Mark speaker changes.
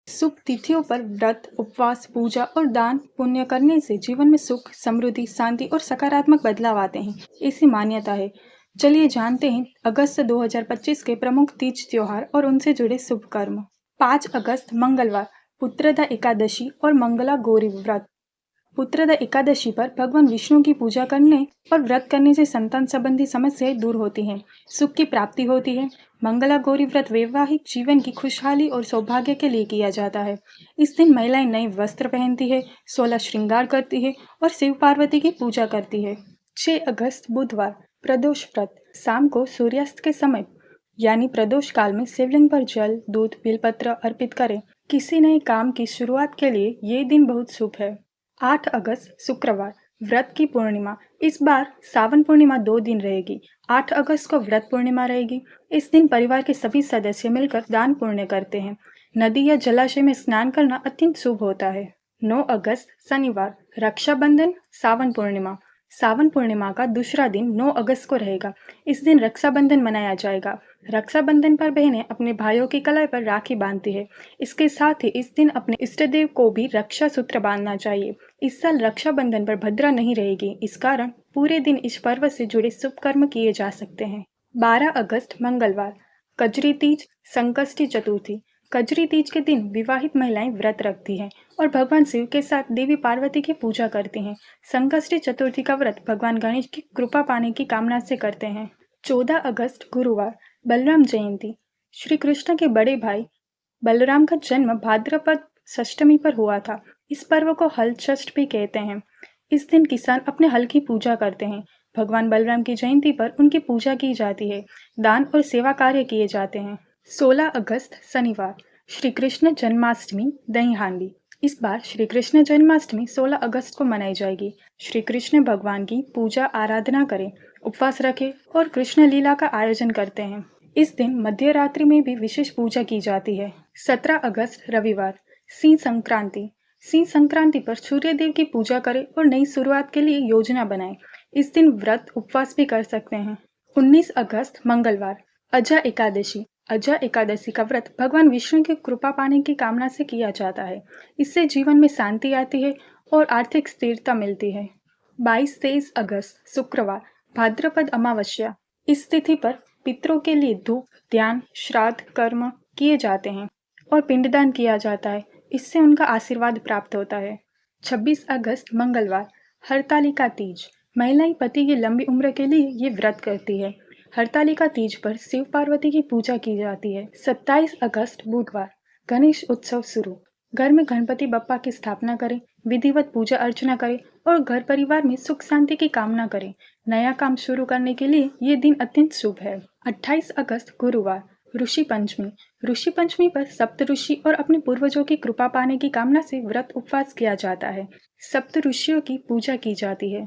Speaker 1: शुभ तिथियों पर व्रत, उपवास, पूजा और दान पुण्य करने से जीवन में सुख, समृद्धि, शांति और सकारात्मक बदलाव आते हैं, ऐसी मान्यता है। चलिए जानते हैं अगस्त 2025 के प्रमुख तीज त्योहार और उनसे जुड़े शुभ कर्म। 5 अगस्त मंगलवार, पुत्रदा एकादशी और मंगला गौरी व्रत। पुत्रदा एकादशी पर भगवान विष्णु की पूजा करने और व्रत करने से संतान संबंधी समस्याएं दूर होती हैं, सुख की प्राप्ति होती है। मंगला गौरी व्रत वैवाहिक जीवन की खुशहाली और सौभाग्य के लिए किया जाता है। इस दिन महिलाएं नए वस्त्र पहनती है, 16 श्रृंगार करती है और शिव पार्वती की पूजा करती है। 6 अगस्त बुधवार, प्रदोष व्रत। शाम को सूर्यास्त के समय यानी प्रदोष काल में शिवलिंग पर जल, दूध, बेलपत्र अर्पित करें। किसी नए काम की शुरुआत के लिए ये दिन बहुत शुभ है। 8 अगस्त शुक्रवार, व्रत की पूर्णिमा। इस बार सावन पूर्णिमा 2 दिन रहेगी। 8 अगस्त को व्रत पूर्णिमा रहेगी। इस दिन परिवार के सभी सदस्य मिलकर दान पुण्य करते हैं। नदी या जलाशय में स्नान करना अत्यंत शुभ होता है। 9 अगस्त शनिवार, रक्षाबंधन, सावन पूर्णिमा। सावन पूर्णिमा का दूसरा दिन 9 अगस्त को रहेगा। इस दिन रक्षाबंधन मनाया जाएगा। रक्षाबंधन पर बहनें अपने भाइयों की कलाई पर राखी बांधती है। इसके साथ ही इस दिन अपने इष्ट देव को भी रक्षा सूत्र बांधना चाहिए। इस साल रक्षाबंधन पर भद्रा नहीं रहेगी, इस कारण पूरे दिन इस पर्व से जुड़े शुभ कर्म किए जा सकते हैं। 12 अगस्त मंगलवार, कजरी तीज, संकष्टी चतुर्थी। कजरी तीज के दिन विवाहित महिलाएं व्रत रखती हैं और भगवान शिव के साथ देवी पार्वती की पूजा करती हैं। संकष्टी चतुर्थी का व्रत भगवान गणेश की कृपा पाने की कामना से करते हैं। 14 अगस्त गुरुवार, बलराम जयंती। श्री कृष्ण के बड़े भाई बलराम का जन्म भाद्रपद षष्टमी पर हुआ था। इस पर्व को हल षष्ठ भी कहते हैं। इस दिन किसान अपने हल की पूजा करते हैं। भगवान बलराम की जयंती पर उनकी पूजा की जाती है। दान और सेवा कार्य किए जाते हैं। 16 अगस्त शनिवार, श्री कृष्ण जन्माष्टमी, दही हांडी। इस बार श्री कृष्ण जन्माष्टमी 16 अगस्त को मनाई जाएगी। श्री कृष्ण भगवान की पूजा आराधना करें, उपवास रखें और कृष्ण लीला का आयोजन करते हैं। इस दिन मध्य रात्रि में भी विशेष पूजा की जाती है। 17 अगस्त रविवार, सिंह संक्रांति। सिंह संक्रांति पर सूर्य देव की पूजा करें और नई शुरुआत के लिए योजना बनाएं। इस दिन व्रत उपवास भी कर सकते हैं। 19 अगस्त मंगलवार, अजा एकादशी। अजा एकादशी का व्रत भगवान विष्णु की कृपा पाने की कामना से किया जाता है। इससे जीवन में शांति आती है और आर्थिक स्थिरता मिलती है। 22-23 अगस्त शुक्रवार, भाद्रपद अमावस्या। इस तिथि पर पितरों के लिए धूप, ध्यान, श्राद्ध कर्म किए जाते हैं और पिंडदान किया जाता है। इससे उनका आशीर्वाद प्राप्त होता है। 26 अगस्त मंगलवार, हरतालिका तीज। महिलाएं पति की लंबी उम्र के लिए ये व्रत करती है। हरतालिका तीज पर शिव पार्वती की पूजा की जाती है। 27 अगस्त बुधवार, गणेश उत्सव शुरू। घर में गणपति बप्पा की स्थापना करें, विधिवत पूजा अर्चना करें और घर परिवार में सुख शांति की कामना करें। नया काम शुरू करने के लिए ये दिन अत्यंत शुभ है। 28 अगस्त गुरुवार, ऋषि पंचमी। ऋषि पंचमी पर सप्त ऋषि और अपने पूर्वजों की कृपा पाने की कामना से व्रत उपवास किया जाता है। सप्त ऋषियों की पूजा की जाती है।